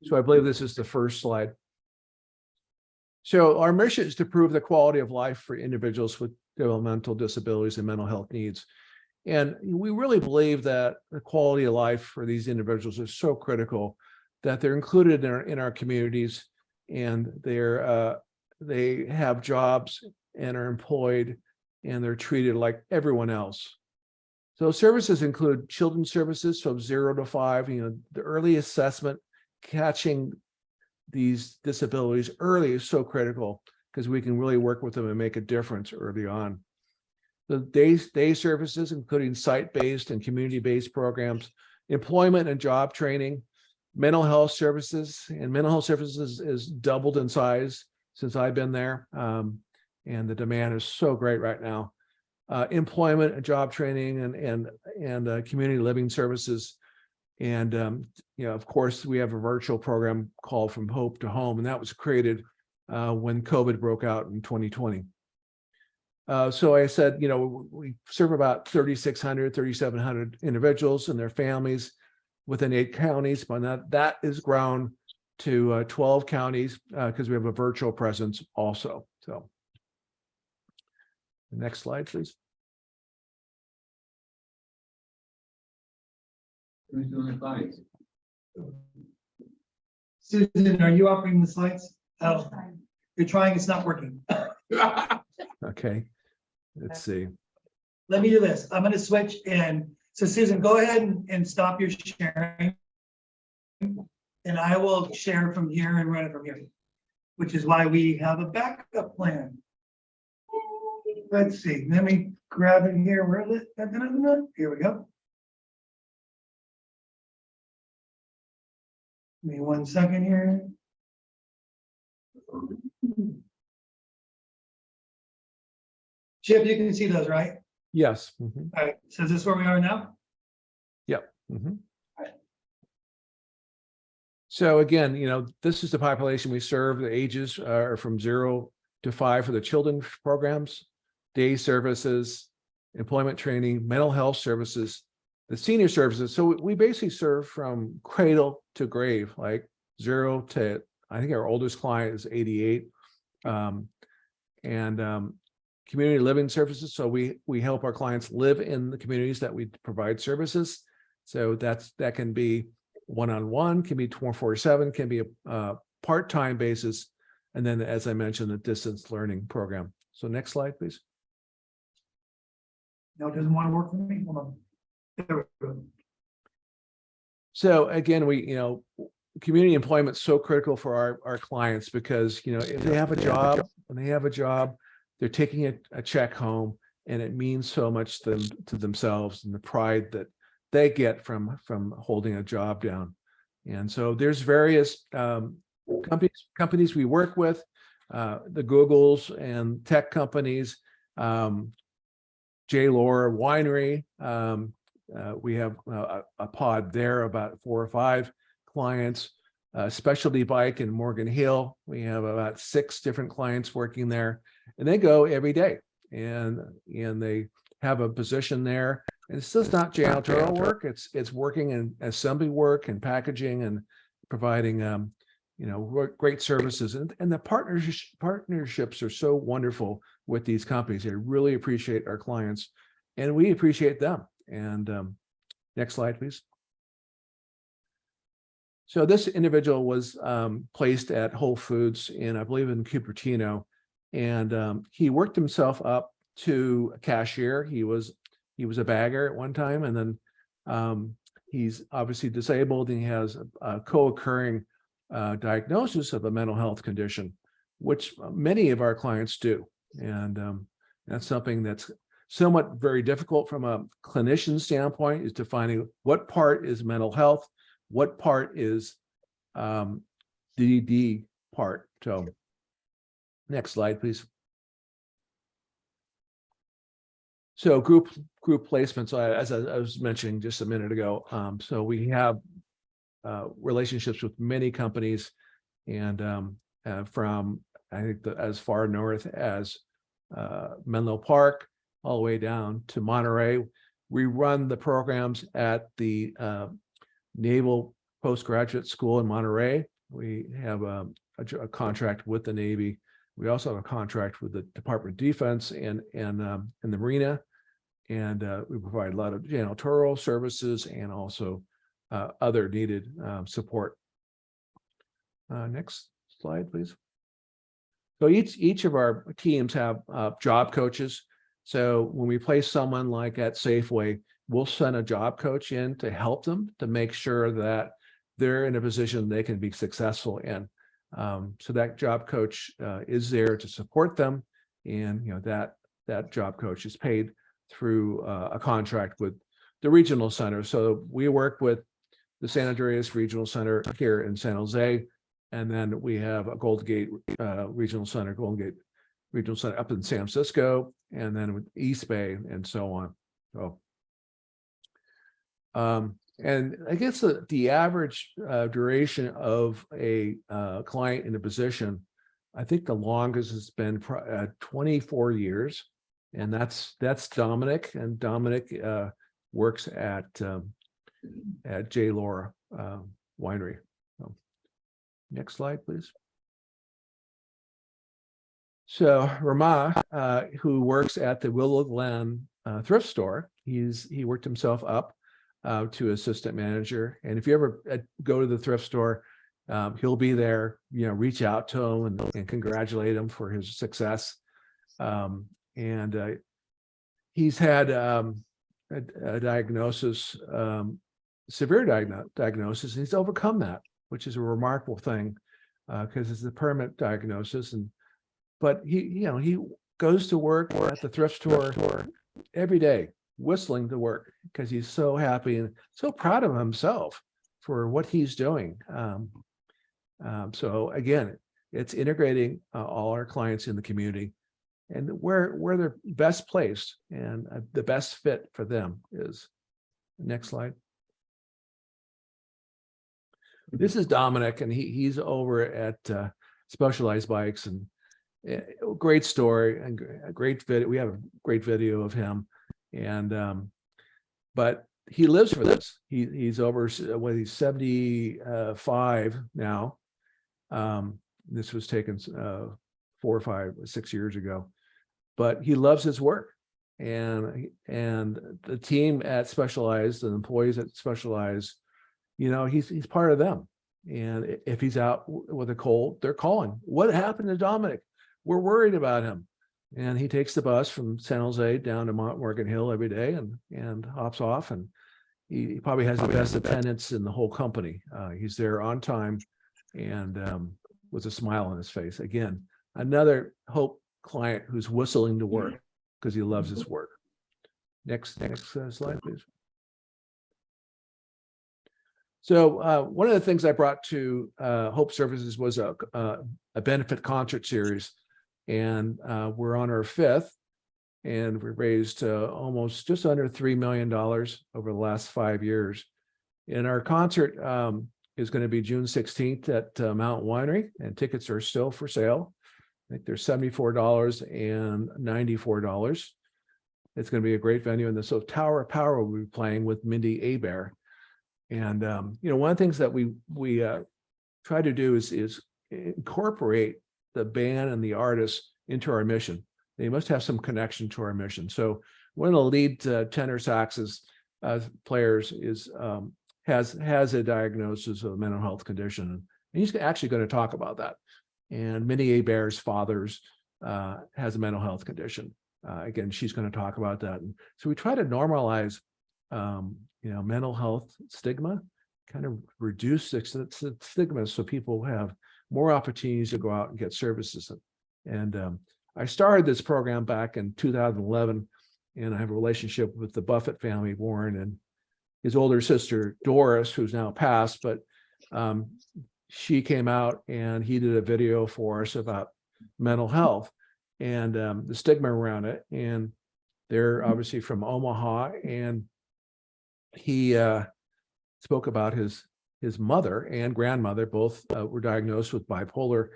So I believe this is the first slide. So our mission is to improve the quality of life for individuals with developmental disabilities and mental health needs. And we really believe that the quality of life for these individuals is so critical that they're included in our communities, and they have jobs and are employed, and they're treated like everyone else. So services include children's services from 0 to 5, the early assessment, catching these disabilities early is so critical because we can really work with them and make a difference early on. The day services, including site-based and community-based programs, employment and job training, mental health services, and mental health services is doubled in size since I've been there. And the demand is so great right now. Employment and job training and community living services. And, of course, we have a virtual program called From Hope to Home, and that was created when COVID broke out in 2020. So I said, we serve about 3,600, 3,700 individuals and their families within 8 counties, but that is grown to 12 counties because we have a virtual presence also. So the next slide, please. Who's doing the slides? Susan, are you operating the slides? Oh, you're trying, it's not working. Okay, let's see. Let me do this. I'm going to switch in. So Susan, go ahead and stop your sharing. And I will share from here and run it from here, which is why we have a backup plan. Let's see. Let me grab it here. Where is it? Here we go. Give me 1 second here. Chip, you can see those, right? Yes. All right. So is this where we are now? Yep. Right. So again, this is the population we serve. The ages are from 0 to 5 for the children's programs, day services, employment training, mental health services, the senior services. So we basically serve from cradle to grave, like 0 to, I think our oldest client is 88. Community living services. So we help our clients live in the communities that we provide services. So that can be one-on-one, can be 24/7, can be a part-time basis. And then, as I mentioned, the distance learning program. So next slide, please. No, it doesn't want to work for me. Hold on. There we go. So again, community employment is so critical for our clients because, if they have a job, they're taking a check home, and it means so much to themselves and the pride that they get from holding a job down. And so there's various companies we work with, the Googles and tech companies, J. Laura Winery. We have a pod there, about 4 or 5 clients. Specialty Bike in Morgan Hill. We have about 6 different clients working there, and they go every day, and they have a position there. And it's just not janitorial work; it's working in assembly work and packaging and providing great services. And the partnerships are so wonderful with these companies. They really appreciate our clients, and we appreciate them. And next slide, please. So this individual was placed at Whole Foods I believe in Cupertino, and he worked himself up to a cashier. He was a bagger at one time, and then he's obviously disabled, and he has a co-occurring diagnosis of a mental health condition, which many of our clients do. And that's something that's somewhat very difficult from a clinician standpoint, is defining what part is mental health, what part is DD part. So next slide, please. So group placements, as I was mentioning just a minute ago. So we have relationships with many companies, and from I think as far north as Menlo Park all the way down to Monterey. We run the programs at the Naval postgraduate school in Monterey. We have a contract with the Navy. We also have a contract with the Department of Defense and the Marina. And we provide a lot of janitorial services and also other needed support. Next slide, please. So each of our teams have job coaches. So when we place someone like at Safeway, we'll send a job coach in to help them to make sure that they're in a position they can be successful in. So that job coach is there to support them, and that job coach is paid through a contract with the regional center. So we work with the San Andreas Regional Center here in San Jose, and then we have a Golden Gate Regional Center, Golden Gate Regional Center up in San Francisco, and then with East Bay and so on. So, and I guess the average duration of a client in a position, I think the longest has been 24 years, and that's Dominic, and Dominic works at J. Laura Winery. So, next slide, please. So Rama, who works at the Willow Glen thrift store, he worked himself up to assistant manager. And if you ever go to the thrift store, he'll be there, reach out to him and congratulate him for his success. And he's had a diagnosis, severe diagnosis, and he's overcome that, which is a remarkable thing because it's a permanent diagnosis. But he goes to work at the thrift store every day, whistling to work because he's so happy and so proud of himself for what he's doing. So again, it's integrating all our clients in the community, and where they're best placed and the best fit for them is. Next slide. This is Dominic, and he's over at Specialized Bikes, and great story and a great video. We have a great video of him, and but he lives for this. He's over he's 75 now. This was taken 4 or 5 or 6 years ago, but he loves his work, and the team at Specialized, the employees at Specialized, he's part of them. And if he's out with a cold, they're calling, "What happened to Dominic? We're worried about him." And he takes the bus from San Jose down to Mount Morgan Hill every day and hops off. And he probably has the best attendance in the whole company. He's there on time and with a smile on his face. Again, another Hope client who's whistling to work because he loves his work. Next slide, please. So one of the things I brought to Hope Services was a benefit concert series, and we're on our 5th, and we raised almost just under $3 million over the last 5 years. And our concert is going to be June 16th at Mount Winery, and tickets are still for sale. I think they're $74 and $94. It's going to be a great venue, and so Tower of Power will be playing with Mindy Abair. And one of the things that we try to do is incorporate the band and the artists into our mission. They must have some connection to our mission. So one of the lead tenor saxes players has a diagnosis of a mental health condition, and he's actually going to talk about that. And Minnie Abair's father's has a mental health condition. Again, she's going to talk about that. And so we try to normalize mental health stigma, kind of reduce the stigma so people have more opportunities to go out and get services. And I started this program back in 2011, and I have a relationship with the Buffett family, Warren, and his older sister, Doris, who's now passed, but she came out and he did a video for us about mental health and the stigma around it. And they're obviously from Omaha, and he spoke about his mother and grandmother, both were diagnosed with bipolar,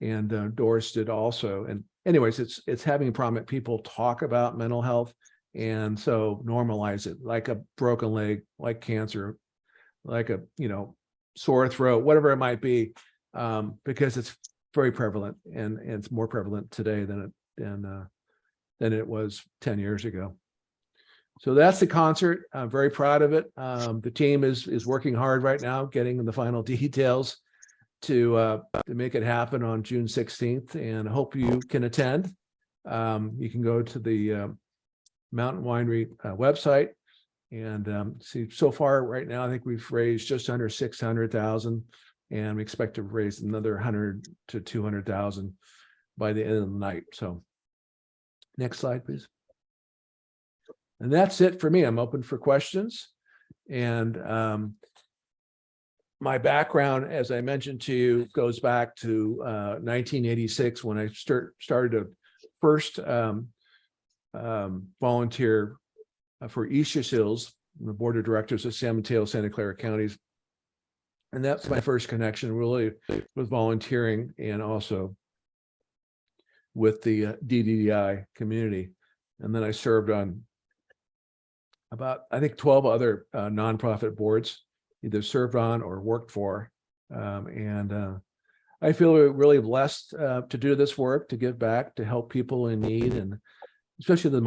and Doris did also. And anyways, it's having prominent people talk about mental health, and so normalize it, like a broken leg, like cancer, like a sore throat, whatever it might be, because it's very prevalent, and it's more prevalent today than it was 10 years ago. So that's the concert. I'm very proud of it. The team is working hard right now, getting the final details to make it happen on June 16th, and I hope you can attend. You can go to the Mountain Winery website and see. So far, right now, I think we've raised just under 600,000, and we expect to raise another 100 to 200,000 by the end of the night. So, next slide, please. And that's it for me. I'm open for questions. And my background, as I mentioned to you, goes back to 1986 when I started a first volunteer for East Hills, the board of directors of San Mateo, Santa Clara counties. And that's my first connection really with volunteering, and also with the DDI community. And then I served on about, I think, 12 other nonprofit boards, either served on or worked for. I feel really blessed to do this work, to give back, to help people in need, and especially the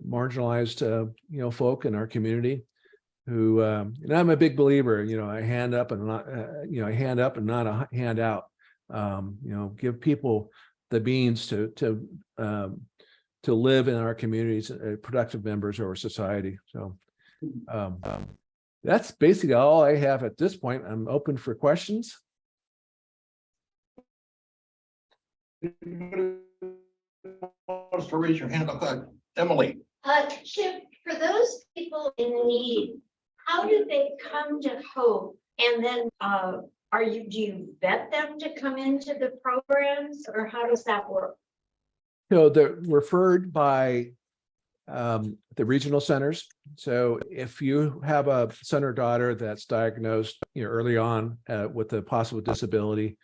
marginalized, folk in our community who, and I'm a big believer, I hand up and not, I hand up and not a hand out. Give people the means to live in our communities, productive members of our society. So that's basically all I have at this point. I'm open for questions. Wants to raise your hand up, Emily. Chip, for those people in need, how do they come to Hope? And then do you vet them to come into the programs, or how does that work? They're referred by the regional centers. So if you have a son or daughter that's diagnosed early on with a possible disability,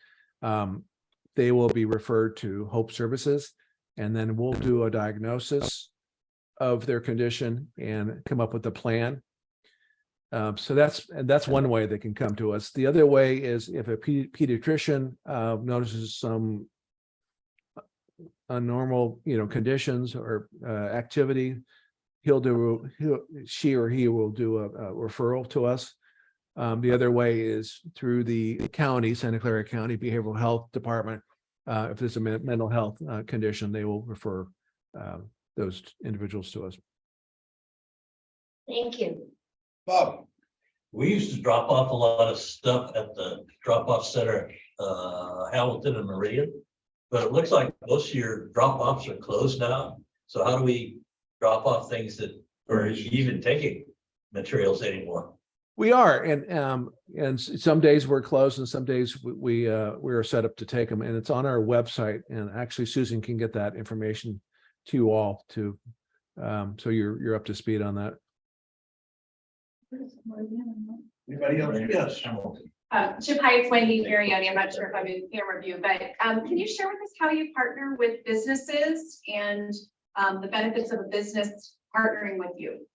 they will be referred to Hope Services, and then we'll do a diagnosis of their condition and come up with a plan. So that's one way they can come to us. The other way is if a pediatrician notices some abnormal, conditions or activity, she or he will do a referral to us. The other way is through the county, Santa Clara County Behavioral Health Department. If there's a mental health condition, they will refer those individuals to us. Thank you. Bob. We used to drop off a lot of stuff at the drop-off center, Hamilton and Meridian. But it looks like most of your drop-offs are closed now. So how do we drop off things that are even taking materials anymore? We are, and some days we're closed, and some days we are set up to take them, and it's on our website. And actually, Susan can get that information to you all too, so you're up to speed on that. Anybody else? Yes. Chip, hi, it's Wendy Ariani. I'm not sure if I'm in camera view, but can you share with us how you partner with businesses and the benefits of a business partnering with you?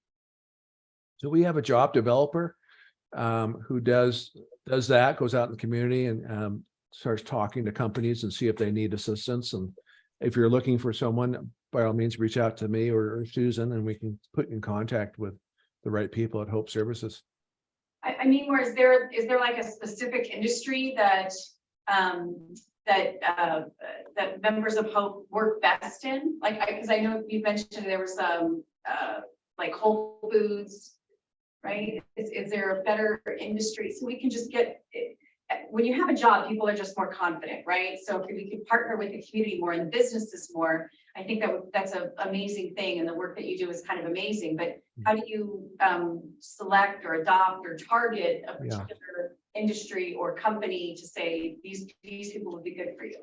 So we have a job developer who does that, goes out in the community and starts talking to companies and see if they need assistance. And if you're looking for someone, by all means, reach out to me or Susan, and we can put you in contact with the right people at Hope Services. I mean, is there like a specific industry that that members of Hope work best in? Like, because I know you mentioned there was like Whole Foods, right? Is there a better industry? So we can just get, when you have a job, people are just more confident, right? So if we could partner with the community more and the businesses more, I think that's an amazing thing. And the work that you do is kind of amazing, but how do you select or adopt or target a particular industry or company to say these people would be good for you?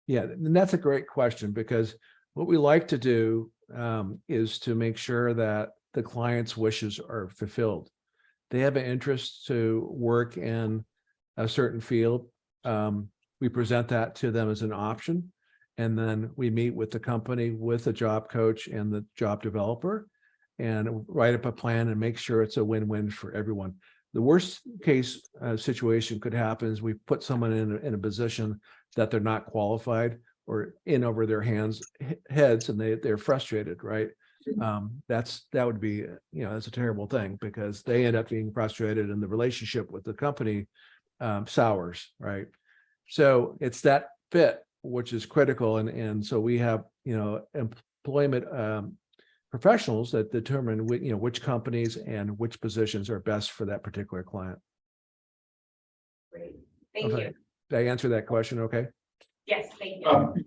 Yeah, and that's a great question, because what we like to do is to make sure that the client's wishes are fulfilled. They have an interest to work in a certain field. We present that to them as an option, and then we meet with the company, with the job coach and the job developer, and write up a plan and make sure it's a win-win for everyone. the worst case situation could happen is we put someone in a position that they're not qualified or in over their heads and they're frustrated, right? That would be, that's a terrible thing because they end up being frustrated and the relationship with the company sours, right? So it's that fit, which is critical. And so we have, employment professionals that determine which companies and which positions are best for that particular client. Great. Thank Okay. you. Did I answer that question? Okay. Yes, thank you.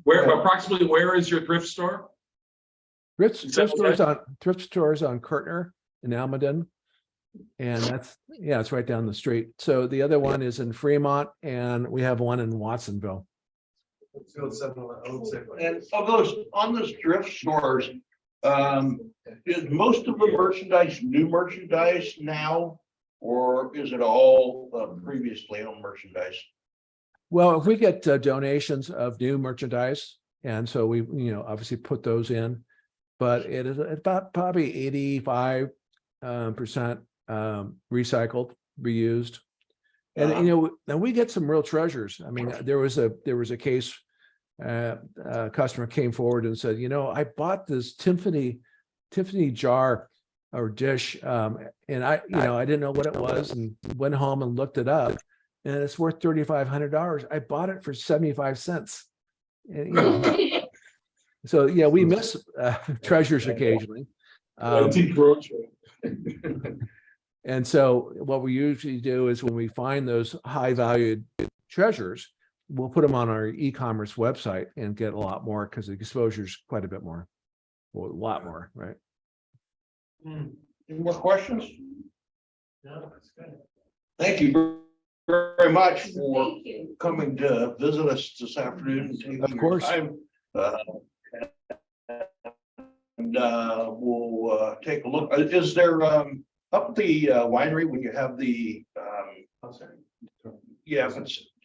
Approximately where is your thrift store? Thrift Is that stores on Kirtner in Almaden. And it's right down the street. So the other one is in Fremont and we have one in Watsonville. And of those, on those thrift stores, is most of the merchandise new merchandise now? Or is it all previously owned merchandise? Well, if we get donations of new merchandise, and so we, obviously put those in, but it is about probably 85% recycled, reused. And and we get some real treasures. I mean, there was a case, a customer came forward and said, I bought this Tiffany jar or dish, and I didn't know what it was, and went home and looked it up, and it's worth $3,500. I bought it for 75 cents. And, so yeah, we miss treasures occasionally. And so what we usually do is when we find those high valued treasures, we'll put them on our e-commerce website and get a lot more because the exposure is quite a bit more, well, a lot more, right? Any more questions? Thank you very much for Thank you. coming to visit us this afternoon. And taking Of your course. time. And we'll take a look. Is there up the winery when you have the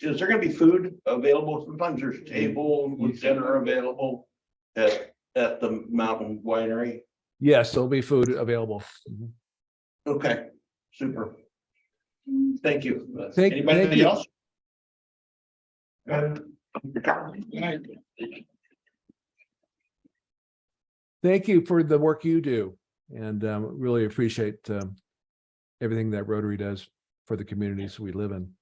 is there gonna be food available? Sometimes there's a table with dinner available at the mountain winery. Yes, there'll be food available. Mhm. Okay, super. Thank you. Thank Anybody you. else? Thank you for the work you do, and really appreciate everything that Rotary does for the communities we live in.